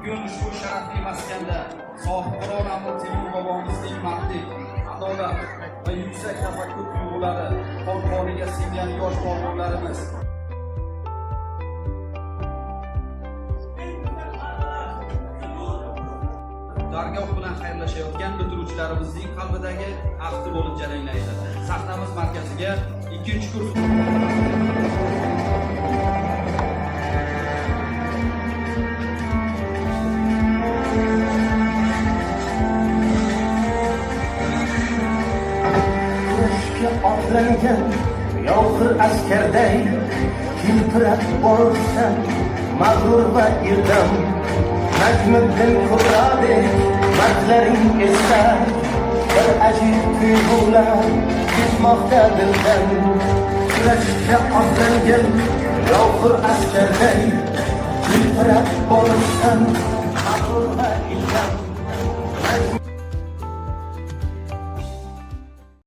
Bugun ushbu sharafli maskanda sohibqiron Amir Temur bobomizning mardlik, adolat va yuksak tafakkur tuyg'ulari qon-qoniga singgan yosh bobonlarimiz dargoh bilan xayrlashayotgan bitiruvchilarimizning qalbidagi afti bo'lib jaranglaydi. Sahnamiz markaziga ikkinchi kurs otlangan yovg'ir askarday hilpirab borsan mag'rur va irdam Najmiddin Kubrodek mardlaring esda bir ajib tuyg'ular ketmoqda dildan kurashga otlangan yovg'ir askarday hilpirab borsan mag'rur va irdam